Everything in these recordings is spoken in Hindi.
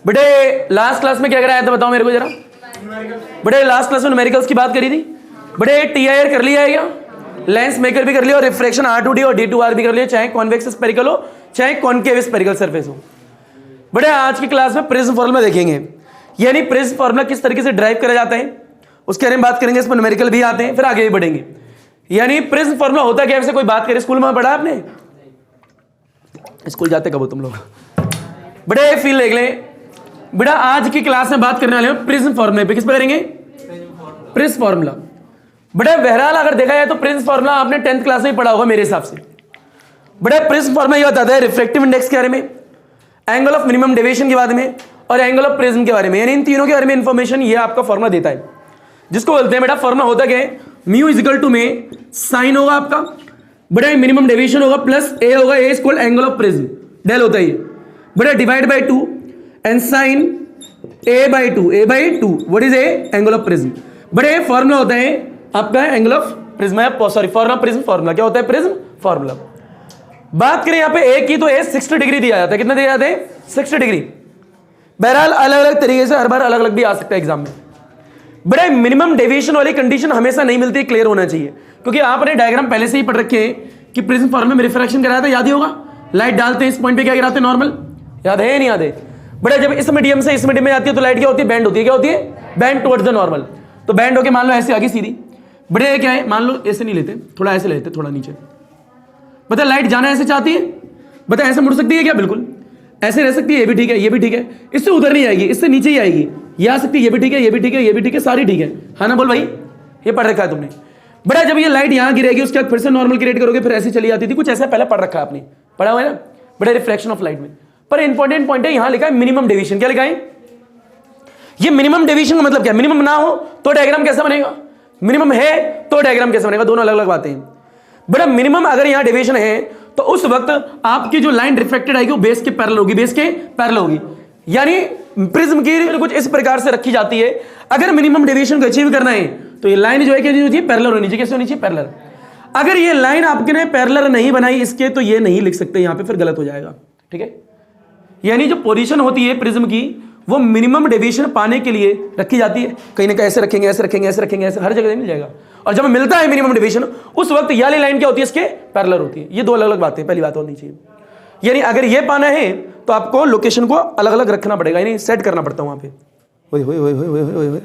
बेटे लास्ट क्लास में क्या कराया था बताओ मेरे को जरा। बेटे लास्ट क्लास में न्यूमेरिकल्स की बात करी थी। बेटे TIR कर लिया है क्या? लेंस मेकर भी कर लिया और रिफ्रैक्शन R2D और D2R भी कर लिया, चाहे कॉन्वेक्स स्फेरिकल हो चाहे कॉनकेव स्फेरिकल सरफेस हो। बेटे आज की क्लास में प्रिज्म फॉर्मूला देखेंगे, यानी प्रिज्म फॉर्मूला किस तरीके से ड्राइव करा जाता है उसके बारे में बात करेंगे। इसमें न्यूमेरिकल भी आते हैं, फिर आगे भी बढ़ेंगे। यानी प्रिज्म फॉर्मूला होता क्या है, वैसे कोई बात करे स्कूल में पढ़ा आपने? स्कूल जाते कब हो तुम लोग? बड़े फील देख लें। बेटा आज की क्लास में बात करने वाले हैं प्रिज्म फॉर्मूले पे। किस पे करेंगे? Prism formula. बड़ा बहरहाल अगर देखा जाए तो प्रिज्म फॉर्मूला आपने 10th क्लास में पढ़ा होगा मेरे हिसाब से। बड़ा प्रिज्म फॉर्मूला ये बताता है रिफ्रैक्टिव इंडेक्स के बारे में, एंगल ऑफ मिनिमम डेविएशन के बारे में और एंगल ऑफ प्रिज्म के बारे में, यानी इन तीनों के बारे में इंफॉर्मेशन ये आपका फॉर्मूला देता है, जिसको बोलते हैं बेटा फॉर्मूला होता क्या है, म्यू इजिकल टू में साइन होगा आपका, बड़ा मिनिमम डेविएशन होगा प्लस ए होगा, A is called angle of prism, डेल होता है ये, बड़ा divide by 2 and sine a by 2 what is A angle of prism. बड़े फॉर्मूला होता है आपका angle of prism, sorry formula prism formula क्या होता है? Prism formula. बात करें यहाँ पे ए की तो ए 60 डिग्री दिया जाता है। कितना दिया जाता है? 60 डिग्री। बहरहाल अलग अलग तरीके से हर बार अलग अलग भी आ सकता है एग्जाम में। बड़े मिनिमम डेविएशन वाली कंडीशन हमेशा नहीं मिलती, क्लियर होना चाहिए, क्योंकि आपने डायग्राम पहले से ही पढ़ रखे हैं कि प्रिज्म फॉर्मूला में रिफ्रैक्शन कराया था, याद ही होगा। लाइट डालते हैं इस पॉइंट पे क्या गिराते हैं? नॉर्मल। याद है नहीं याद है? बड़े जब इस मीडियम से इस मीडियम में आती है तो लाइट क्या होती है? बैंड होती है। क्या होती है? Band towards the normal. तो बैंड होके मान लो ऐसे आगे सीधी। बड़े क्या है, मान लो ऐसे नहीं लेते, थोड़ा ऐसे लेते, थोड़ा नीचे। बता लाइट जाना ऐसे चाहती है, बता ऐसे मुड़ सकती है क्या? बिल्कुल ऐसे रह सकती है, ये भी ठीक है, ये भी ठीक है, इससे उधर नहीं आएगी, इससे नीचे ही आएगी, ये आ सकती है, ये भी ठीक है, ये भी ठीक है, ये भी ठीक है, सारी ठीक है। हाँ ना बोल भाई, ये पढ़ रखा है तुमने। बड़ा जब ये लाइट यहाँ गिरेगी उसके बाद फिर से नॉर्मल क्रिएट करोगे, फिर ऐसी चली जाती थी, कुछ ऐसा पहले पढ़ रखा है आपने, पढ़ा हुआ है ना? बड़ा रिफ्लेक्शन ऑफ लाइट में। पर इंपॉर्टेंट पॉइंट है यहां लिखा है मिनिमम डेविएशन। क्या लिखा है? ये मिनिमम डेविएशन का मतलब क्या है? मिनिमम ना हो तो डायग्राम कैसा बनेगा, मिनिमम है तो डायग्राम कैसा बनेगा, दोनों अलग अलग बातें हैं। बड़ा मिनिमम अगर यहां डेविएशन है तो उस वक्त आपकी जो लाइन रिफ्लेक्टेड आएगी वो बेस के पैरेलल होगी, बेस के पैरेलल होगी। यानी प्रिज्म की कुछ इस प्रकार से रखी जाती है, अगर मिनिमम डेविएशन को अचीव करना है तो ये लाइन जो है क्या होनी चाहिए? पैरेलल होनी चाहिए। कैसे होनी चाहिए? पैरेलल। अगर ये लाइन आपने पैरेलल नहीं बनाई इसके तो ये नहीं लिख सकते यहां पे, फिर गलत हो जाएगा। ठीक है, यानी जो पोजीशन होती है प्रिज्म की वो मिनिमम डेविएशन पाने के लिए रखी जाती है। कहीं ना कहीं ऐसे रखेंगे, ऐसे रखेंगे, ऐसे रखेंगे, ऐसे हर जगह मिल जाएगा। और जब मिलता है मिनिमम डेविएशन उस वक्त ये वाली लाइन क्या होती है? इसके पैरेलल होती है। ये दो अलग अलग बातें, पहली बात होनी चाहिए। यानी अगर ये पाना है तो आपको लोकेशन को अलग अलग रखना पड़ेगा, यानी सेट करना पड़ता है वहां पे। ओए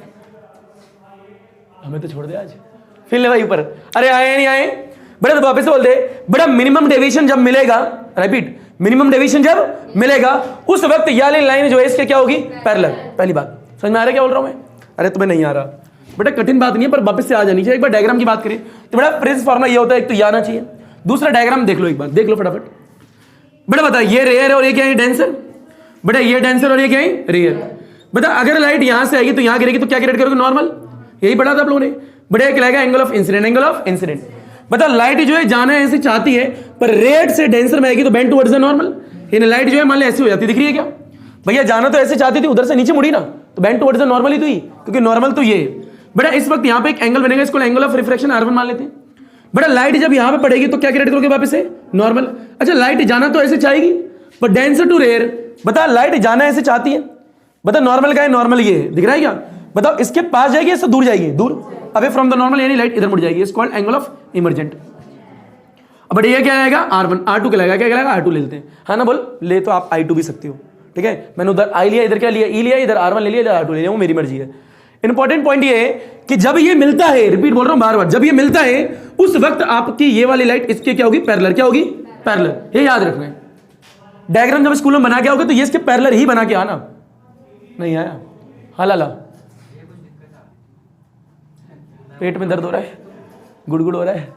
हमें तो छोड़ दे आज, फिर ले भाई ऊपर। अरे आए नहीं आए? बड़े तो वापस से बोल दे। बड़ा मिनिमम डेविएशन जब मिलेगा, रिपीट, मिनिमम डेविएशन जब मिलेगा उस वक्त ये वाली लाइन जो है इसके क्या होगी? पैरेलल। पहली बात समझ में आ रहा है क्या बोल रहा हूं मैं? अरे तुम्हें नहीं आ रहा बेटा, कठिन बात नहीं है, पर वापस से आ जानी चाहिए। एक बार डायग्राम की बात करें तो बड़ा प्रिज्म फॉर्मूला ये होता है, एक तो ये आना चाहिए। दूसरा डायग्राम देख लो, एक बार देख लो फटाफट। बेटा बता, ये रेयर है और ये क्या है? डेंसर। बेटा ये डेंसर और ये क्या है? रेयर। बता अगर लाइट यहां से आएगी तो यहां गिरेगी तो क्या क्रिएट करोगे? नॉर्मल। यही पढ़ा था आप लोगों ने। बड़ा क्या लगेगा? Angle of incident. Angle of incident. बता लाइट जो है जाना ऐसे चाहती है, पर रेड से डेंसर में आएगी तो बेंड टुवर्ड्स द नॉर्मल। यानी लाइट जो है मान लो ऐसी हो जाती, दिख रही है क्या भैया? जाना तो ऐसे चाहती थी, उधर से नीचे मुड़ी ना, तो बेंड टुवर्ड्स द नॉर्मल ही तो ही, क्योंकि नॉर्मल तो ये है। बड़ा इस वक्त यहाँ पे एक एंगल बनेगा, इसको एंगल ऑफ रिफ्रैक्शन R1 मान लेते हैं। बड़ा लाइट जब यहाँ पे पड़ेगी तो क्या क्रिएट करोगे? वापस से नॉर्मल। अच्छा लाइट जाना तो ऐसे चाहेगी, पर डेंसर टू रेयर। बता लाइट जाना ऐसे चाहती है, बता नॉर्मल का है? नॉर्मल ये है, दिख रहा है क्या? बताओ इसके पास जाएगी इससे दूर जाएगी? दूर, अवे फ्रॉम द नॉर्मल, यानी लाइट इधर मुड़ जाएगी। इसको एंगल ऑफ इमर्जेंट। अब ये क्या आएगा? R1, R2 कहलाएगा। क्या कहलाएगा? R2 ले लेते हैं, हाँ ना बोल? ले तो आप I2 भी सकते हो। ठीक है, मैंने उधर I लिया, इधर क्या लिया? E लिया, इधर R1 ले लिया, इधर R2 ले लिया, वो मेरी मर्जी है। इंपॉर्टेंट पॉइंट ये है कि जब ये मिलता है, रिपीट बोल रहा हूं बार बार, जब ये मिलता है उस वक्त आपकी ये वाली लाइट इसके क्या होगी? पैरेलल। क्या होगी? पैरेलल। ये याद रखना है। डायग्राम जब स्कूल में बना के आओगे तो ये इसके पैरेलल ही बना के आना। नहीं आया? हाला ला, पेट में दर्द हो रहा है, गुड़गुड़ हो रहा है,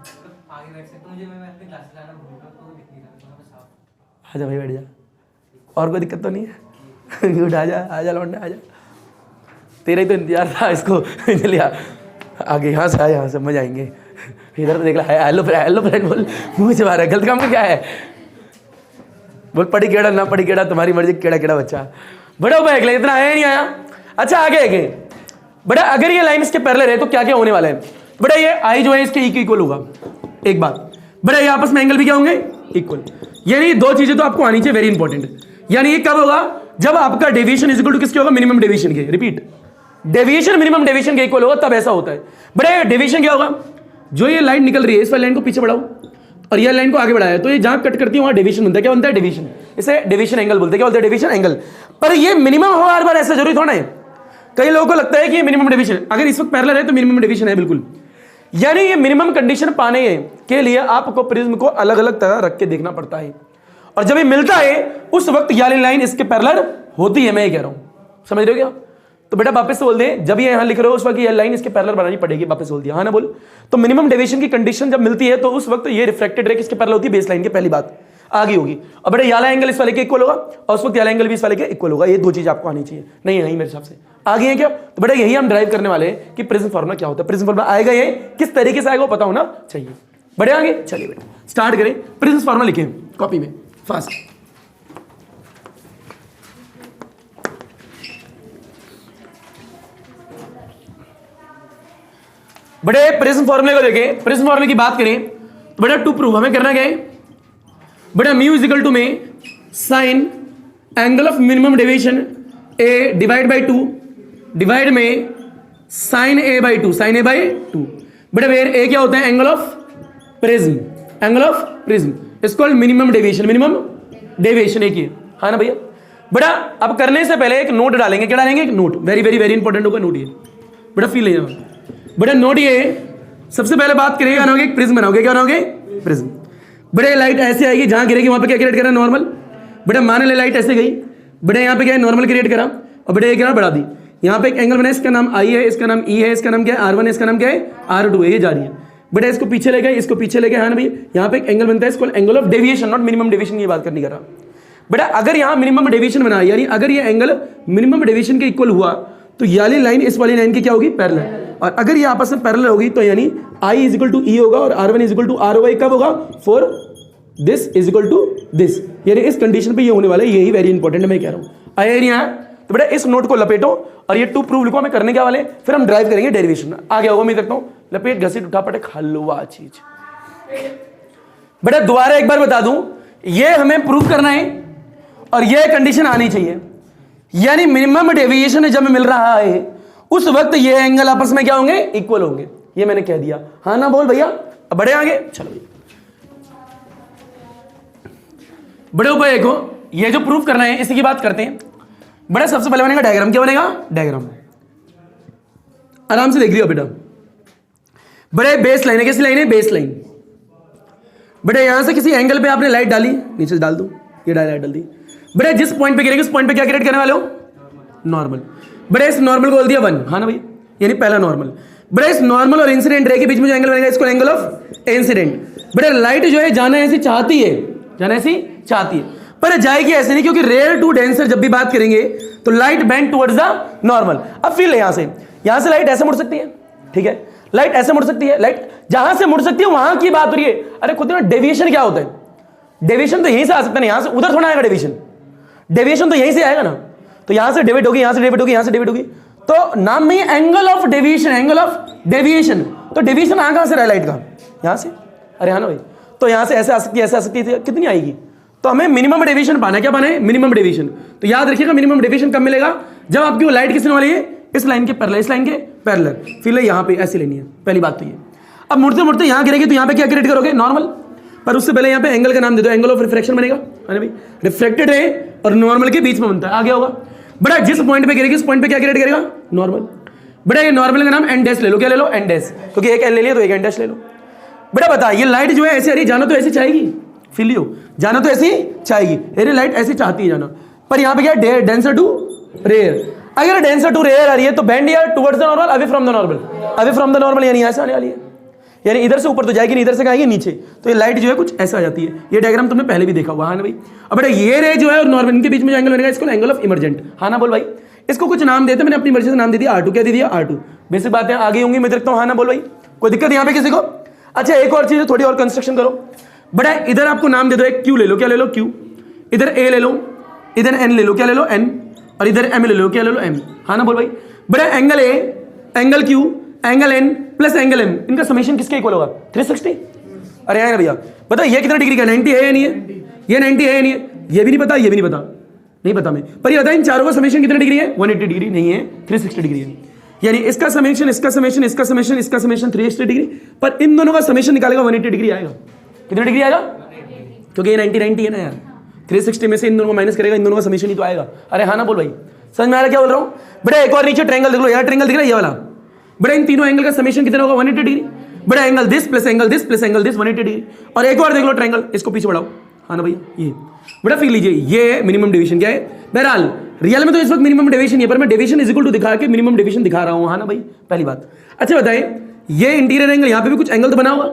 आजा भाई बैठ जा, और कोई दिक्कत तो नहीं है? उठ आजा लौंडा आजा, तेरा ही तो इंतजार था इसको। चलिए आगे यहाँ से आए, यहाँ से समझ आएंगे। इधर तो देख रहा है, हेलो फ्रेंड बोल, मुंह से बाहर है, गलत काम का क्या है? बोल पढ़ी केड़ा ना पढ़ी केड़ा, तुम्हारी मर्जी, केड़ा बच्चा। बड़ा उपाय अगले, इतना आया नहीं आया? अच्छा आगे बड़ा अगर ये लाइन इसके पैरेलल है तो क्या क्या होने वाला है? बड़ा ये आई जो है इसके इक्वल होगा। एक बात बड़ा, ये आपस में एंगल भी क्या होंगे? इक्वल। यानी दो चीजें तो आपको आनी चाहिए, वेरी इंपॉर्टेंट। यानी ये कब होगा? जब आपका डेविएशन इज इक्वल टू किसके होगा, मिनिमम डेविएशन के। रिपीट, डेविएशन मिनिमम डेविएशन के इक्वल होगा, तब ऐसा होता है। बड़े डेविएशन क्या होगा, जो ये लाइन निकल रही है इस वाली लाइन को पीछे बढ़ाओ और ये लाइन को आगे बढ़ाया, तो ये जहां कट करती है वहां डेविएशन बनता है। क्या बनता है, डेविएशन। इसे डेविएशन एंगल बोलते हैं। क्या बोलते हैं, डेविएशन एंगल। पर ये मिनिमम हो हर बार, ऐसा जरूरी थोड़ा है। कई लोगों को लगता है कि मिनिमम डेविएशन, अगर इस वक्त पैरेलल है तो मिनिमम डेविएशन है, बिल्कुल। यानी ये मिनिमम कंडीशन पाने के लिए आपको प्रिज्म को अलग अलग तरह रख के देखना पड़ता है, और जब ये मिलता है उस वक्त ये वाली लाइन इसके पैरेलल होती है। मैं ये कह रहा हूं, समझ रहे हो क्या? तो बेटा वापस से बोल दे, जब ये यहां लिख रहे हो उस वक्त ये लाइन इसके पैरेलल बनानी पड़ेगी। वापस बोल दिया, हाँ ना बोल। तो मिनिमम डेविएशन की कंडीशन जब मिलती है तो उस वक्त ये रिफ्लेक्टेड रे किसके पैरेलल होती है, बेस लाइन के। पहली बात आगे होगी। और बेटा याला एंगल इस वाले के इक्वल होगा और उस वक्त याला एंगल भी इस वाले के इक्वल होगा। ये दो चीज आपको आनी चाहिए। नहीं नहीं, मेरे हिसाब से आगे है क्या? तो बेटा यही हम ड्राइव करने वाले हैं कि प्रिज्म फार्मूला क्या होता है। प्रिज्म फार्मूला आएगा, ये किस तरीके से आएगा वो पता होना चाहिए। बड़े आगे चलिए बेटा स्टार्ट करें। प्रिज्म फार्मूला लिखें कॉपी में फास्ट। बड़े प्रिज्म फार्मूले को देखें। प्रिज्म फार्मूले की बात करें तो बेटा टू प्रूव हमें करना क्या है बेटा, म्यू इज इक्वल टू में sine angle of minimum deviation A divide by 2 divide में sine A by 2, sine A by 2। बेटा वेयर ए क्या होता है, angle of prism, angle of prism is called minimum deviation. Minimum deviation एक ही है, हाँ ना भैया। बेटा अब करने से पहले एक नोट डालेंगे। क्या डालेंगे, एक note. Very very very important होगा नोट ये। बेटा फील लेना बेटा, नोट ये सबसे पहले बात करेगा बनाओगे, एक प्रिज्म बनाओगे। क्या बनाओगे, प्रिज्म। बड़े लाइट ऐसे आएगी, जहां गिरेगी वहां पे क्या क्रिएट करा, नॉर्मल। बेटा मान ले लाइट ऐसे गई, बड़े यहाँ पे क्या है, नॉर्मल क्रिएट करा और बड़े क्या बढ़ा दी। यहाँ पे एक एंगल बना, इसका नाम आई है, इसका नाम ई है, इसका नाम क्या है R1 है, इसका नाम क्या है R2 है। ये जा रही है बेटा, इसको पीछे ले गए, इसको पीछे ले गए, हाँ ना भैया। यहाँ पे एक एंगल बनता है, इसको angle of deviation, not minimum deviation की बात करनी कर रहा बेटा। अगर यहाँ मिनिमम डेविएशन बना, यानी अगर ये एंगल मिनिमम डेविएशन के इक्वल हुआ तो ये वाली लाइन इस वाली लाइन की क्या होगी, पैरेलल। और अगर ये आपस में पैरेलल होगी तो यानी I इज इक्वल टू ई होगा और R1 is equal to R होगा। कब होगा, for this is equal to this, यानी इस कंडीशन पे ये होने वाला है। यही वेरी इंपॉर्टेंट है, मैं कह रहा हूँ। आया नहीं आया? तो बेटा इस नोट को लपेटो और ये टू प्रूव लिखो। हमें करने क्या वाले, फिर हम ड्राइव करेंगे डेरिवेशन। आ गया होगा, मैं देखता हूँ। लपेट घसीट उठा पटक हलवा चीज। बेटा दोबारा एक बार बता दूं, ये हमें प्रूव करना है और ये कंडीशन आनी चाहिए, यानी मिनिमम डेविएशन जब मिल रहा है उस वक्त ये एंगल आपस में क्या होंगे, इक्वल होंगे। ये मैंने कह दिया, हाँ ना बोल भैया। अब बड़े आगे चलो भैया, बड़े ऊपर देखो, ये जो प्रूफ करना है इसी की बात करते हैं। बड़ा सबसे पहले बनेगा डायग्राम। क्या बनेगा, डायग्राम। आराम से देख लियो बेटा। बड़े बेस लाइन है, कैसी लाइन है, बेस लाइन। बेटा यहां से किसी एंगल पे आपने लाइट डाली, नीचे से डाल दो, ये लाइट डाल दी। बेटा जिस पॉइंट पे गिरेगी उस पॉइंट पे क्या क्रिएट करने वाले हो, नॉर्मल। बड़े इस नॉर्मल को बोल दिया 1, हाँ ना भैया, यानी पहला नॉर्मल। बड़े इस नॉर्मल और इंसिडेंट रे के बीच में जो एंगल बनेगा इसको एंगल ऑफ इंसिडेंट। बड़े लाइट जो है जाना ऐसी चाहती है, जाना ऐसी चाहती है, पर जाएगी ऐसे नहीं, क्योंकि रेयर टू डेंसर जब भी बात करेंगे तो light bend towards the normal. अब फील है, यहां से लाइट ऐसे मुड़ सकती है, ठीक है, लाइट ऐसे मुड़ सकती है। लाइट जहां से मुड़ सकती है वहां की बात हो रही है। अरे खुद में डेविएशन क्या होता है, डेविएशन तो यहीं से आ सकता है, यहां से उधर थोड़ा आएगा डेविएशन। डेविएशन तो यहीं से आएगा ना, तो यहां से डेविएट होगी, यहां से डेविएट होगी, यहां से डेविएट होगी, तो नाम में angle of deviation, angle of deviation. तो डेविएशन कहां से रहा है लाइट का, यहां से। अरे हाँ ना भाई, तो यहां से ऐसे आ सकती है, ऐसे आ सकती है, कितनी आएगी। तो हमें मिनिमम डेविएशन पाना है। क्या पाना है, मिनिमम डेविएशन। तो याद रखिएगा मिनिमम डेविएशन कब मिलेगा, जब आपकी वो लाइट किसने वाली है, इस लाइन के पैरेलल, इस लाइन के पैरेलल। फिर यहां पे ऐसे लेनी है, पहली बात तो ये। अब मुड़ते मुड़ते यहां गिरेगी तो यहां पे क्या क्रिएट करोगे, नॉर्मल। पर उससे पहले यहां पे एंगल का नाम दे दो, एंगल ऑफ रिफ्रैक्शन बनेगा, है ना भाई। रिफ्लेक्टेड रे और नॉर्मल के बीच में बनता है, आगे होगा। बड़ा जिस पॉइंट पे गिरेगी उस पॉइंट पे क्या क्रिएट करेगा, नॉर्मल। बड़ा ये नॉर्मल का नाम एन डैश ले लो। क्या ले लो, एन डैश, क्योंकि एक एन ले लिया तो एक एन डैश ले लो। बेटा बता, ये लाइट जो है ऐसे आ रही, जाना तो ऐसी चाहेगी, फिलियो जाना तो ऐसी चाहेगी, अरे लाइट ऐसी चाहती है जाना। पर यहाँ पे क्या है, डेंसर टू रेयर। अगर डेंसर टू रेयर आ रही है तो बेंड यार towards the normal, away from the normal, away from the normal, यानी यहाँ से आने वाली है, यानी इधर से ऊपर तो जाएगी नहीं, इधर से आएगी नीचे। तो ये लाइट जो है कुछ ऐसा आ जाती है। ये डायग्राम तुमने पहले भी देखा हुआ, हाँ ना भाई। अब बेटा ये रे जो है और नॉर्मल, इनके बीच में जो एंगल बनेगा इसको एंगल ऑफ इमरजेंट, हाँ ना बोल भाई। इसको कुछ नाम देते, मैंने अपनी मर्जी से नाम दे दिया R2। क्या दे दिया, R2। बेसिक बातें आगे होंगी, मैं देखता हूँ, हाँ ना बोल भाई। कोई दिक्कत यहाँ पे किसी को। अच्छा एक और चीज है, थोड़ी और कंस्ट्रक्शन करो। बड़ा इधर आपको नाम दे दो, एक Q ले लो। क्या ले लो, Q। इधर A ले लो, इधर N ले लो। क्या ले लो, N। और इधर M ले लो। क्या ले लो, M, हाँ ना बोल भाई। बड़ा angle A, angle Q, angle N plus angle M, इनका समेशन किसके इक्वल होगा, 360। अरे है ना भैया, बताओ ये कितना डिग्री का, 90 है या नहीं है, ये 90 है या नहीं है, ये भी नहीं पता, ये भी नहीं पता, नहीं पता मैं, पर ये बता इन चारों का समेशन कितने डिग्री है? 180 डिग्री नहीं है, 360 डिग्री है। यानी इसका समेशन, इसका समेशन, इसका समेशन, इसका समेशन 360 डिग्री, पर इन दोनों का समेशन निकालेगा 180 डिग्री आएगा। कितने डिग्री आएगा? क्योंकि ये 90 है ना यार, 360 में से इन दोनों को माइनस करेगा, इन दोनों का समेशन ही तो आएगा। अरे हाँ ना बोल भाई, समझ में आ रहा क्या बोल रहा हूँ? बेटा एक और नीचे ट्रायंगल देख लो यार, ट्रायंगल दिख रहा है ये वाला। बेटा इन तीनों एंगल का समेशन कितना होगा? 180 डिग्री। बेटा angle this plus angle this plus angle this 180 degree. और एक और देख लो ट्रायंगल, इसको पीछे बढ़ाओ। हाँ ना भैया, ये बेटा फिर लीजिए, ये मिनिमम डेविएशन क्या है? बहरहाल रियल में तो इस वक्त मिनिमम डेविएशन है, पर मैं डेविएशन इज इक्वल टू दिखा के मिनिमम डेविएशन दिखा रहा हूँ। हाँ ना भाई, पहली बात। अच्छा बताएं, ये इंटीरियर एंगल, यहाँ पे भी कुछ एंगल तो बना होगा,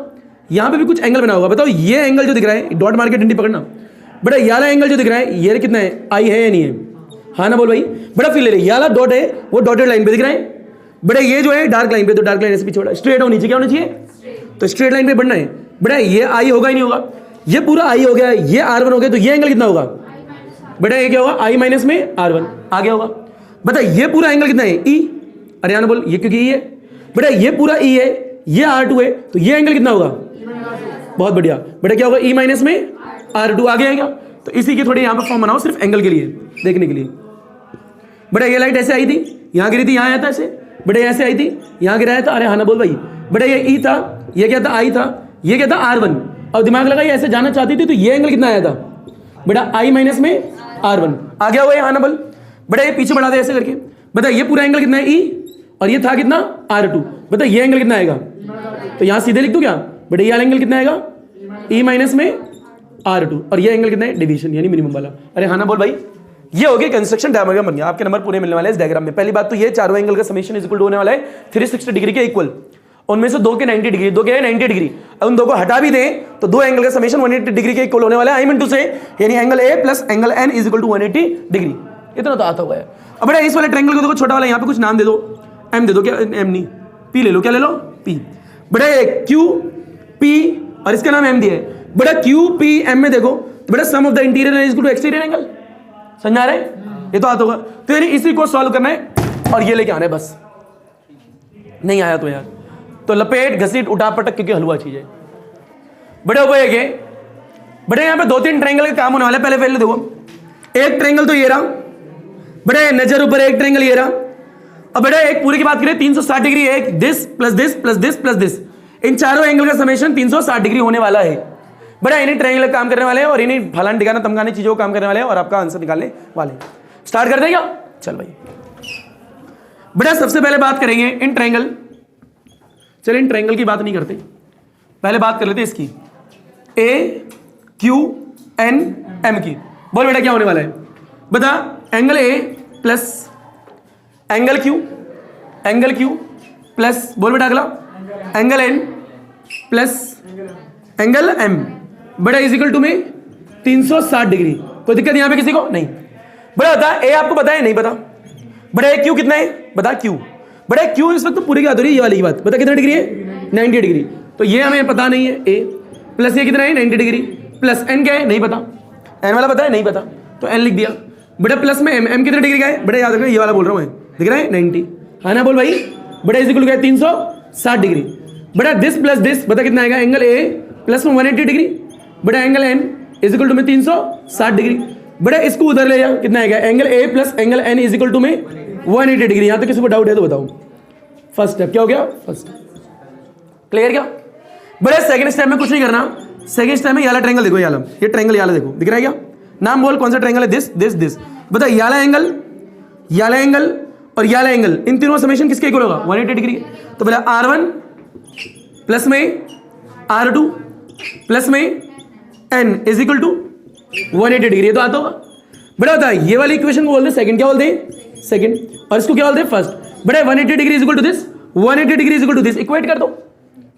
यहाँ पे भी कुछ एंगल बना होगा। बताओ ये एंगल जो दिख रहा है, डॉट मार के डंडी पकड़ना। बेटा ये वाला एंगल जो दिख रहा है, ये कितना है? आई है या नहीं है? हाँ ना बोल भाई। बड़ा फिर ले रहे, ये वाला डॉट है वो डॉटेड लाइन पे दिख रहा है। बेटा ये जो है डार्क लाइन पे, तो डार्क लाइन ऐसे पीछे बढ़ा, स्ट्रेट होनी चाहिए। क्या होना चाहिए? तो स्ट्रेट लाइन पे बढ़ना है। बेटा ये आई होगा ही नहीं होगा, ये पूरा आई हो गया, ये R1 हो गया, तो ये एंगल कितना होगा? बेटा ये क्या होगा? I माइनस में R1 आ गया होगा। बता ये पूरा एंगल कितना है? E। अरे ना बोल, ये क्योंकि E है। बेटा ये पूरा E है, ये R2 है, तो ये एंगल कितना होगा? बहुत बढ़िया। बेटा क्या होगा? E माइनस में R2 आ गया। तो इसी की थोड़ी यहाँ पर फॉर्म बनाओ सिर्फ एंगल के लिए देखने के लिए। बेटा ये लाइट ऐसे आई थी, यहाँ गिरी थी, यहाँ आया था ऐसे। बेटा ये ऐसे आई थी, यहाँ गिराया था। अरे हाँ ना बोल भाई। बेटा ये E था, ये क्या था? I था, ये क्या था? R1। अब दिमाग लगा, ये ऐसे जाना चाहती थी, तो ये एंगल कितना आया था? बेटा I माइनस में R1 आ गया हुआ है। हाँ ना बोल। बेटा ये पीछे बढ़ा दे ऐसे करके। बता ये पूरा एंगल कितना है? E। और ये था कितना? R2। बता ये एंगल कितना आएगा? तो यहाँ सीधे लिख दूं क्या? बेटा ये वाला एंगल कितना आएगा? E माइनस में R2। और ये एंगल कितना है? डेविएशन यानी मिनिमम वाला। अरे हाँ ना बोल भाई। ये हो गया कंस्ट्रक्शन डायग्राम बन गया, आपके नंबर पूरे मिलने वाले हैं इस डायग्राम में। पहली बात तो ये चारों एंगल का समेशन इज इक्वल टू होने वाला है 360 डिग्री के इक्वल। उनमें से दो के 90 डिग्री, दो के 90 डिग्री, उन दो को हटा भी दें तो दो एंगल का समेशन 180 डिग्री के इक्वल होने वाला है। आई मीन टू से यानी angle A plus angle N is equal to 180 degree. इतना तो आता हुआ है। अब बेटा इस वाले ट्रायंगल को देखो, छोटा वाला, यहाँ पे कुछ नाम दे दो, M दे दो। क्या? M नहीं, P ले लो। क्या ले लो? P। बेटा Q P और इसका नाम M दिया है। बेटा Q P M में देखो, बेटा sum of the interior is equal to exterior angle. समझ आ रहा है? ये तो आता होगा। तो यानी इसी को सॉल्व करना है और ये लेके आना है बस। नहीं आया तो यार तो लपेट घसीट उठा पटक, क्योंकि हलवा चीज है। बड़े हो गए बड़े, यहाँ पे दो तीन ट्रायंगल का काम होने वाला है। पहले देखो, एक ट्रायंगल तो ये रहा, बड़े नजर ऊपर एक ट्रायंगल ये रहा। अब बेटा एक पूरी की बात करें 360 डिग्री, एक this plus this plus this plus this, इन चारों एंगल का समेशन 360 डिग्री होने वाला है। बड़ा इन्हीं ट्रायंगल काम करने वाले हैं और इन्हीं फलान ठिकाना तमकाने चीजों को काम करने वाले हैं और आपका आंसर निकालने वाले। स्टार्ट कर देगा? चल भाई। बेटा सबसे पहले बात करेंगे इन ट्रायंगल, चलिए इन ट्रायंगल की बात नहीं करते, पहले बात कर लेते इसकी, A Q N M की। बोल बेटा क्या होने वाला है? बता angle A plus angle Q plus, बोल बेटा अगला, angle N plus angle M, बड़ा इज इक्वल टू में 360 डिग्री। कोई दिक्कत यहां पे किसी को? नहीं। बड़ा बता A आपको पता है? नहीं पता। बड़ा Q कितना है? बता Q। बड़ा Q इस वक्त तो पूरी की बात हो रही है, ये वाली की बात। बता कितना डिग्री है? 90 डिग्री। तो ये हमें पता नहीं है A प्लस ये कितना है? 90 डिग्री प्लस N क्या है? नहीं पता। N वाला पता है? नहीं पता, तो N लिख दिया। बड़ा प्लस में M कितना डिग्री का है? बड़ा याद रखना, ये वाला बोल रहा हूँ मैं, दिख रहा है 90। हाँ ना बोल भाई। बड़ा इज इक्वल क्या है? 360 डिग्री। बड़ा दिस प्लस दिस बता कितना आएगा? एंगल A प्लस में 180 डिग्री। बड़ा angle N is equal to में 360 डिग्री। बड़ा इसको उधर ले जा, कितना आएगा? Angle A plus angle N is equal to में 180 डिग्री। यहां तक किसी को डाउट है तो बताओ। फर्स्ट स्टेप क्या हो गया? फर्स्ट क्लियर क्या? बड़े सेकंड स्टेप में कुछ नहीं करना। सेकंड स्टेप में ये वाला ट्रायंगल देखो, ये ट्रायंगल ये देखो, दिख रहा है क्या? नाम बोल कौन सा ट्रायंगल है? This this this. बता ये वाला एंगल और ये वाला एंगल, इन तीनों समेशन किसके इक्वल होगा? 180 डिग्री। तो बोला R1 प्लस में R2 प्लस में N is equal to 180 degree. तो आता होगा। बड़ा होता है ये वाली इक्वेशन को बोलते हैं सेकंड। क्या बोलते हैं? सेकंड। और इसको क्या बोलते हैं? फर्स्ट। बड़ा 180 degree is equal to this, 180 degree is equal to this. Equate कर दो।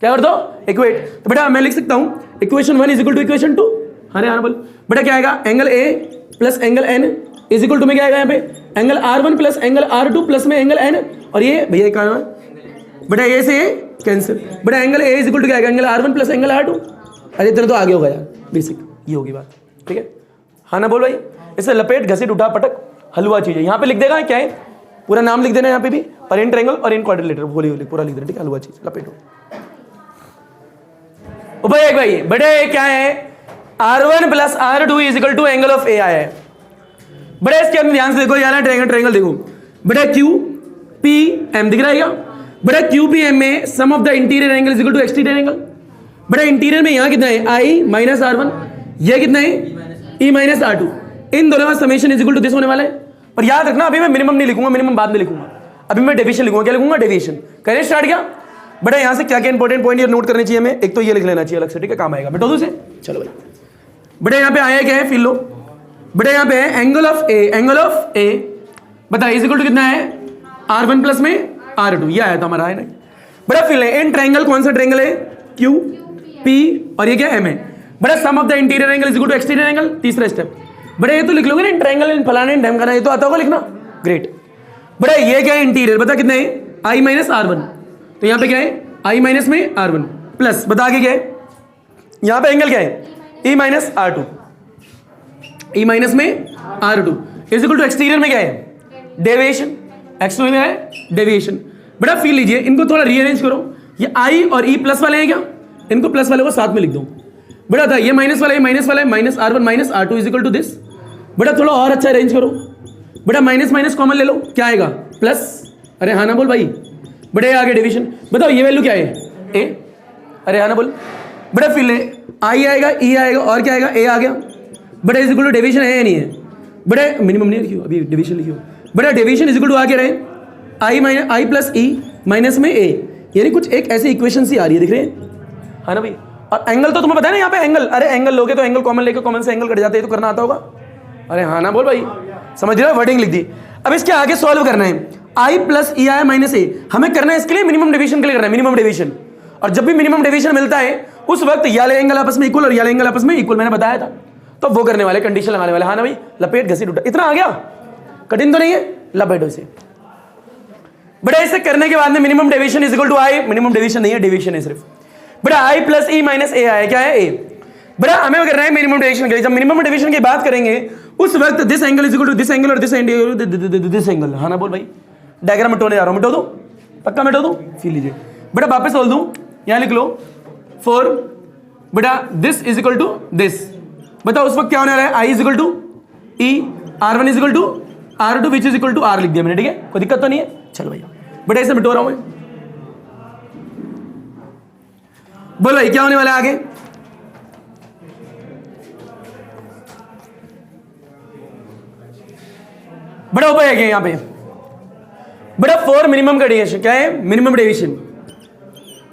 क्या कर दो? इक्वेट। तो बेटा मैं लिख सकता हूं equation 1 is equal to equation 2। अरे हाँ बोल बेटा क्या आएगा? Angle A plus angle N is equal to में क्या आएगा? यहाँ पे angle R1 plus angle R2 plus में एंगल N, और ये भैया क्या है बेटा? A से कैंसिल। बेटा angle A is equal to क्या आएगा? Angle R1 plus angle R2। अरे इतना तो आगे होगा यार, बेसिक ये होगी बात। ठीक है? हाँ ना बोल भाई। इसे लपेट घसीट उठा पटक हलवा चीज है। यहाँ पे लिख देगा क्या है? पूरा नाम लिख देना यहाँ पे भी, और इन ट्रायंगल और इन क्वाड्रिलेटरल होली पूरा लिख देना। ठीक है? हलवा चीज लपेटो। भाई बड़े क्या है? R1 plus R2 is equal to angle of A आया है। बड़े इसके अंदर ध्यान से देखो यार, ट्रायंगल ट्रायंगल देखो बड़े, क्यू पी एम दिख रहा है क्या बड़े, क्यू पी एम में sum of the interior angle is equal to exterior angle. बड़े इंटीरियर में यहाँ कितना है आई माइनस आर वन, ये कितना है ई माइनस आर टू, इन दोनों का summation is equal to this होने वाला है। पर याद रखना अभी मैं मिनिमम नहीं लिखूंगा, मिनिमम बाद में लिखूंगा, अभी मैं डेविएशन लिखूंगा। क्या लिखूंगा? डेविएशन। करें स्टार्ट किया बड़े, यहाँ से क्या क्या इंपॉर्टेंट पॉइंट ये नोट करने चाहिए हमें, एक तो ये लिख लेना चाहिए अलग से, ठीक है, काम आएगा बेटो से। चलो भाई बड़े यहाँ पे आया क्या है, फिर लो बड़े यहाँ पे angle of A, angle of A बता इज इक्वल टू कितना है R1 प्लस में R2, ये आया था हमारा, है ना। बड़ा फिल है इन ट्रायंगल, कौन सा ट्रायंगल है, क्यू पी और ये क्या एम है। बड़ा sum of the interior angle is equal to exterior angle, तीसरा स्टेप। बड़े ये तो लिख लोगे ना, इन ट्रायंगल इन फलाने इन ढमकाना, ये तो आता होगा लिखना, ग्रेट। बड़ा ये क्या है इंटीरियर, बता कितना है I माइनस R1, तो यहाँ पे क्या है I माइनस में R1 प्लस बता के क्या है यहाँ पे एंगल क्या है E minus R2, E minus में R2 is equal to exterior में क्या है डेविएशन, एक्स में है डेविएशन। बड़ा फील लीजिए, इनको थोड़ा रीअरेंज करो, ये आई और ई प्लस वाले हैं क्या, इनको प्लस वाले को साथ में लिख दो। बड़ा था ये माइनस वाला है, माइनस वाला है, minus R1 minus R2 is equal to this. बड़ा थोड़ा और अच्छा अरेंज करो, बड़ा माइनस माइनस कॉमन ले लो, क्या आएगा प्लस, अरे हाँ ना बोल भाई, बड़े आगे डिवीजन बताओ ये वैल्यू क्या है ए, अरे हाँ ना बोल। बड़ा फील है आई आएगा ई आएगा और क्या आएगा ए आ गया। बड़ा इज इक्वल टू डिवीजन है या नहीं है, बड़े मिनिमम नहीं लिखियो अभी डिवीजन लिखियो। बड़ा डिवीजन इज इक्वल टू आ क्या रहे आई माइनस आई प्लस ई माइनस में ए, यानी कुछ एक ऐसी इक्वेशन सी आ रही है, दिख रहे हैं है ना भाई। और एंगल तो तुम्हें पता है ना यहाँ पे एंगल, अरे एंगल लोगे तो एंगल कॉमन लेके कॉमन से एंगल कट जाते हैं, तो करना आता होगा, अरे हाँ ना बोल भाई, समझ रहे हो, वर्डिंग लिख दी। अब इसके आगे सॉल्व करना है आई प्लस ई आई माइनस ए, हमें करना है इसके लिए मिनिमम डेविएशन के लिए करना है मिनिमम डेविएशन। और जब भी मिनिमम डेविएशन मिलता है उस वक्त ये वाले एंगल आपस में इक्वल और ये वाले एंगल आपस में इक्वल, मैंने बताया था, तो वो करने वाले कंडीशन लगाने वाले, हाँ ना भाई, लपेट घसीट उठा, इतना आ गया, कठिन तो नहीं है, लपेटो इसे। बड़ा इसे करने के बाद में minimum deviation is equal to I, minimum deviation नहीं है, डेविएशन है सिर्फ। बड़ा आई प्लस ई माइनस ए आया, क्या है ए। बड़ा हमें करना है मिनिमम डेविएशन के लिए, जब मिनिमम डेविएशन की बात करेंगे उस वक्त this angle is equal to this angle और दिस एंगल, हाँ ना बोल भाई। डायग्राम मिटाने जा रहा हूं, मिटा दो पक्का, मिटा दो, फील लीजिए। बेटा वापस बोल दूं, यहां लिख लो 4, बेटा this is equal to this, बताओ उस वक्त क्या होने वाला है, I is equal to E, R1 is equal to R2 which is equal to R लिख दिया मैंने, ठीक है, कोई दिक्कत तो नहीं है। चलो भैया बेटा इसे मिटो रहा हूं मैं, बोलो भाई क्या होने वाला है आगे। बड़ा उपाय है यहां पे, बड़ा 4 मिनिमम का डेविएशन, क्या है मिनिमम डेविएशन,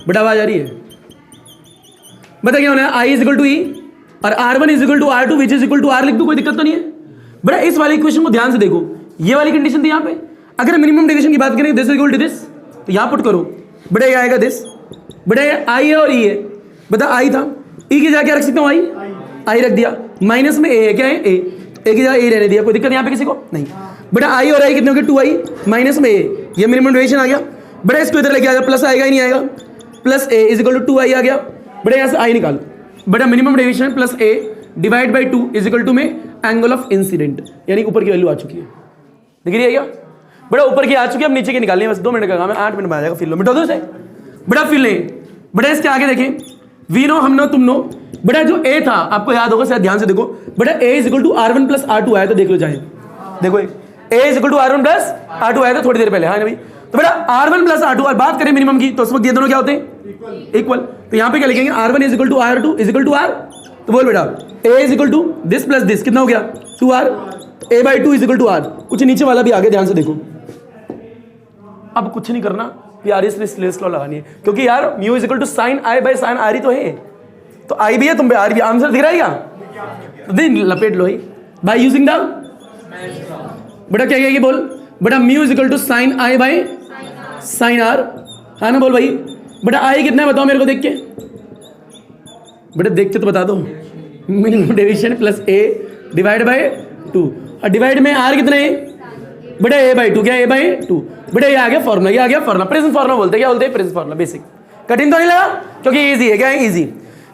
बड़ा आवाज आ रही है, बता क्या होना है I is equal to E और R1 is equal to R2 which is equal to R लिख दो, कोई दिक्कत तो नहीं है। बड़ा इस वाली इक्वेशन को ध्यान से देखो, ये वाली कंडीशन थी यहाँ पे, अगर मिनिमम डेविएशन की बात करें this is equal to this, तो यहाँ पुट करो, बड़ा ये आएगा दिस, बड़ा आई है और ई है, बता आई था, ई की जगह क्या रख सकता हूँ आई रख दिया, माइनस में ए है, क्या है ए, तो ए की जगह ए रहने दिया, कोई दिक्कत यहाँ पे किसी को नहीं। बड़ा आई और आई कितने हो गए 2i माइनस में ए, ये मिनिमम डेविएशन आ गया। बड़ा इसको इधर लेके आ गया, प्लस आएगा ही नहीं आएगा, plus A is equal to 2i आ गया। बड़ा यहाँ से आई निकालो, बड़ा minimum deviation plus A divide by 2 is equal to में एंगल ऑफ इंसिडेंट, यानी ऊपर की वैल्यू आ चुकी है, दिख रही है क्या। बड़ा ऊपर की आ चुकी है, अब नीचे की निकालनी है, बस 2 मिनट का काम है, 8 मिनट में आ जाएगा, फिर लो मिटा दो इसे। बड़ा फिल नहीं, बड़ा इसके आगे देखें, वी नो हम नो तुम नो, बड़ा जो ए था आपको याद होगा शायद, ध्यान से देखो, बड़ा A is equal to R1 plus R2 आया, तो देख लो चाहे, देखो A is equal to R1 plus R2 आया था थोड़ी देर पहले, हाँ भाई। तो बेटा R1 प्लस R2, और बात करें मिनिमम की तो उस वक्त ये दोनों क्या होते हैं इक्वल, तो यहाँ पे क्या लिखेंगे R1 is equal to R2 is equal to R, तो बोल बेटा A is equal to this plus this, कितना हो गया 2R, A by 2 is equal to R, कुछ नीचे वाला भी आगे ध्यान से देखो। अब कुछ नहीं करना, प्यारी स्लेस लॉ लगानी है, क्योंकि यार mu is equal to sine I by sine R ही तो है, तो आई भी है तुम पे आर भी, आंसर दिख रहा है क्या, तो दिन लपेट लो ही बाई यूजिंग द, बड़ा क्या क्या बोल, बड़ा mu is equal to sine I by sine R, हाँ ना बोल भाई। बड़ा आई कितना है बताओ मेरे को देख के, बड़ा देख के तो बता दो, minimum deviation plus A divide by 2, और डिवाइड में आर कितना है बड़ा ए बाई 2, क्या ए बाई 2, बड़ा ये आ गया फॉर्मूला, ये आ गया फॉर्मूला, प्रेजेंट फॉर्मूला बोलते हैं, क्या बोलते हैं प्रेजेंट फॉर्मूला, बेसिक, कठिन तो नहीं लगा क्योंकि इजी है, क्या है इजी।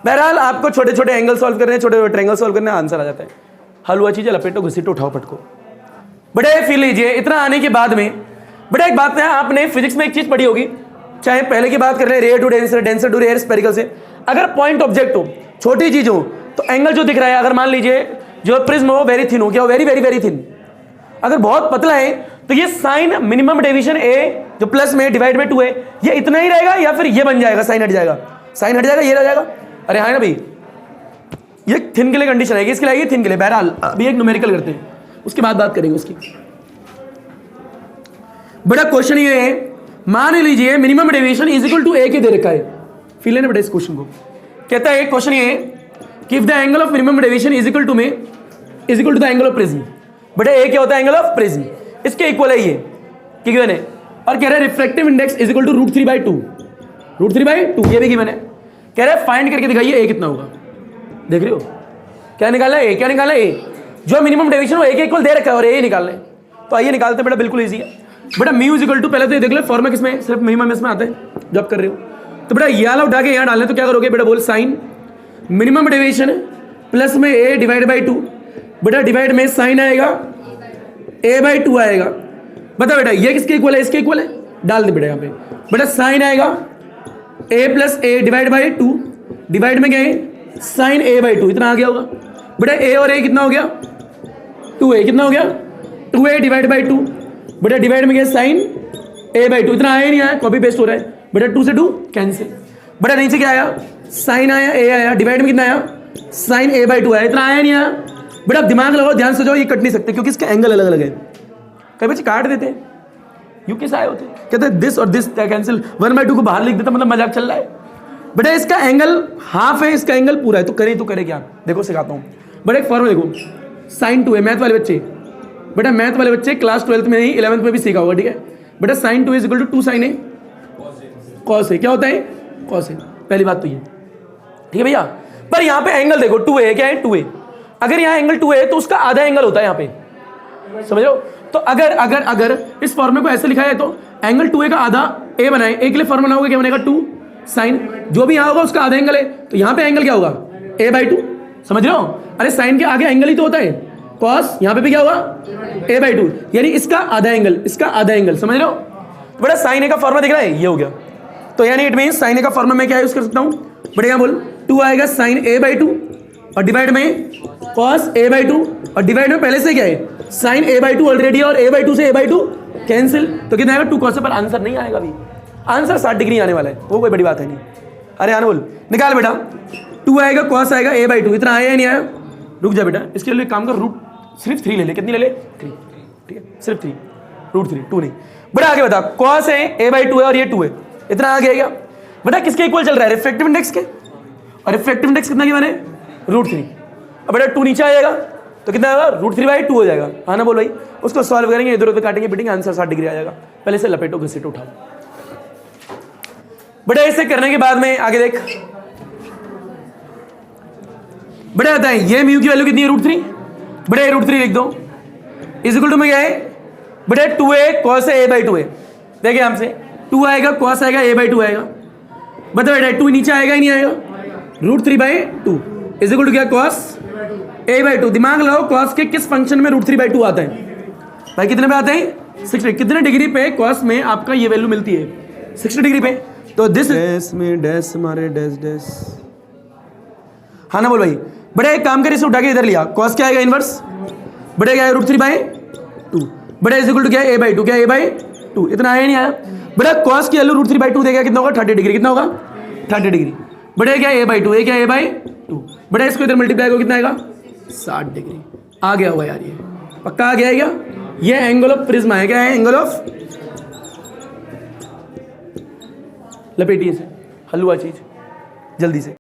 बहरहाल आपको छोटे छोटे एंगल सॉल्व करने, छोटे छोटे ट्रायंगल सॉल्व करने, आंसर आ जाता है, हलवा चीजें लपेटो घसीटो उठाओ पटको। बड़े फील लीजिए, इतना आने के बाद में बड़ा एक बात है, आपने फिजिक्स में एक चीज पढ़ी होगी, चाहे पहले की बात कर रहे हैं rare to denser, denser to rare, spherical से, अगर पॉइंट ऑब्जेक्ट हो, छोटी चीज हो, तो एंगल जो दिख रहा है, अगर मान लीजिए जो प्रिज्म हो वेरी थिन हो, क्या हो वेरी वेरी वेरी थिन, अगर बहुत पतला है तो ये साइन मिनिमम डेविएशन ए जो प्लस में डिवाइड में 2 है, ये इतना ही रहेगा या फिर ये बन जाएगा, साइन हट जाएगा, साइन हट जाएगा, ये रह जाएगा। अरे हाँ ना भाई, ये थिन के लिए कंडीशन है, इसके लिए थिन के लिए। बहरहाल अभी एक न्यूमेरिकल करते हैं, उसके बाद बात करेंगे उसकी। बड़ा क्वेश्चन ये है, मान लीजिए minimum deviation is equal to A के दे रखा है। फिल लेना बेटा इस क्वेश्चन को। कहता है क्वेश्चन ये कि if the angle of minimum deviation is equal to the angle of prism. बेटा ए क्या होता है? Angle of prism. इसके इक्वल है ये, कि गिवन है। और कह रहा है refractive index is equal to √3/2, √3/2 ये भी गिवन है। कह रहा है फाइंड करके दिखाइए ए कितना होगा। देख रहे हो क्या निकालना है? ए क्या निकालना है? ए जो मिनिमम डेविएशन वो ए के इक्वल दे रखा है और ए निकालना है। तो आइए निकालते हैं बेटा, बिल्कुल ईजी है बेटा। म्यू इज इक्वल टू, पहले तो ये देख लो फॉर्मूला किसमें, सिर्फ मिनिमम इसमें आता है जब कर रहे हो। तो बेटा ये वाला उठा के यहाँ डालना है, तो क्या करोगे बेटा? बोल साइन मिनिमम डेविएशन प्लस में ए डिवाइड बाई 2। बेटा डिवाइड में साइन आएगा a/2 आएगा। बता बेटा ये किसके इक्वल है? इसके इक्वल है, डाल दे बेटा यहाँ पे। बेटा साइन आएगा a + a divide by 2, divide में क्या है? साइन a/2, इतना आ गया होगा। बेटा a और a कितना हो गया? 2a, कितना हो गया? 2a divide by 2। बेटा डिवाइड में क्या? साइन a/2, इतना आया नहीं आया? कॉपी पेस्ट हो रहा है बेटा, 2 से 2 कैंसिल। बेटा नीचे क्या आया? साइन आया, a आया, डिवाइड में कितना आया? साइन a/2 आया, इतना आया नहीं आया? बेटा दिमाग लगाओ, ध्यान से जाओ, ये कट नहीं सकते क्योंकि इसका एंगल अलग अलग है। कई बच्चे काट देते हैं, यू किस आए होते, कहते हैं दिस और दिस कैंसिल, 1/2 को बाहर लिख देता, मतलब मजाक चल रहा है। बेटा इसका एंगल हाफ है, इसका एंगल पूरा है, तो करे क्या? देखो सिखाता हूँ बेटा। एक फॉर्मूला देखो, sin 2 है। मैथ वाले बच्चे, बेटा मैथ वाले बच्चे क्लास 12th में नहीं 11th में भी सीखा होगा, ठीक है बेटा। sin 2 = 2 sin a cos a। क्या होता है? cos a। पहली बात तो ये, ठीक है भैया। पर यहाँ पे एंगल देखो 2a, क्या है? 2a। अगर यहाँ एंगल 2 है तो उसका आधा एंगल होता है यहाँ पे, समझ लो। तो अगर इस फॉर्मूले को ऐसे लिखा है तो एंगल 2a का आधा a बनाए, a के लिए फॉर्मूला होगा क्या बनेगा? 2 sin, जो भी यहाँ होगा उसका आधा एंगल है, तो यहाँ पे एंगल क्या होगा? a/2, समझ रहे हो? अरे साइन के आगे एंगल ही तो होता है cos, यहाँ पे भी क्या होगा? a/2, यानी इसका आधा एंगल, इसका आधा एंगल, समझ रहे हो? तो बड़ा sin a का फॉर्मूला दिख रहा है, ये हो गया। तो यानी इट मीन sin a का फॉर्मूला मैं क्या यूज कर सकता हूँ? बड़े यहाँ बोल 2 आएगा sin a/2 और डिवाइड में cos a/2 और डिवाइड में पहले से क्या है? sin a/2 ऑलरेडी, और a/2 से a/2 कैंसिल, तो कितना आएगा? 2 cos। पर आंसर नहीं आएगा अभी, आंसर 60 डिग्री आने वाला है, वो कोई बड़ी बात है नहीं। अरे आने बोल, निकाल बेटा। 2 आएगा, cos आएगा, a/2, इतना आया या नहीं आया? रुक जा बेटा, इसके लिए काम कर, सिर्फ 3 ले ले। कितनी ले ले? 3, ठीक है, सिर्फ 3, √3, 2 नहीं। बेटा आगे बता, cos है, a/2 है और ये 2 है, इतना आ गया क्या? बेटा किसके इक्वल चल रहा है? रिफ्रैक्टिव इंडेक्स के। और रिफ्रैक्टिव इंडेक्स कितना गिवन है? √3। अब बेटा 2 नीचे आएगा तो कितना आएगा? √3/2 हो जाएगा। हाँ ना बोल भाई, उसको सॉल्व करेंगे, इधर उधर काटेंगे पिटेंगे, आंसर 60 डिग्री आ जाएगा। पहले से लपेटो, घसीटो, उठाओ। बेटा ऐसे करने के बाद में आगे देख, बेटा बताएं ये म्यू की वैल्यू कितनी है? √3। बेटा √3 लिख दो, इज इक्वल टू में क्या है? बेटा 2a cos a/2 है। देखिए हमसे 2 आएगा, cos आएगा, a/2 आएगा। बता बेटा 2 नीचे आएगा ही नहीं आएगा? √3/2 इज इक्वल टू क्या? cos a/2। दिमाग लगाओ, cos के किस फंक्शन में √3/2 आता है भाई? कितने पे आता है? 60। कितने डिग्री पे cos में आपका ये वैल्यू मिलती है? 60 डिग्री पे। तो दिस डैश में डैश मारे डैश डैश, हाँ ना बोल भाई। बड़े एक काम कर, इसे उठा के इधर लिया, cos क्या आएगा? इनवर्स। बड़े क्या है? √3/2। बड़े इज इक्वल टू क्या है? a/2। क्या a/2? इतना आया नहीं आया? बड़ा cos की वैल्यू √3/2 देगा, कितना होगा? 30 डिग्री। कितना होगा? 30 डिग्री। बड़े क्या है? a/2, a क्या है? a/2। बड़ा इसको इधर मल्टीप्लाई करो, कितना आएगा? 60 डिग्री। आ गया होगा यार, ये पक्का आ गया है क्या? ये एंगल ऑफ प्रिज्म है। क्या है? एंगल ऑफ, लपेटिए से हलवा चीज जल्दी से।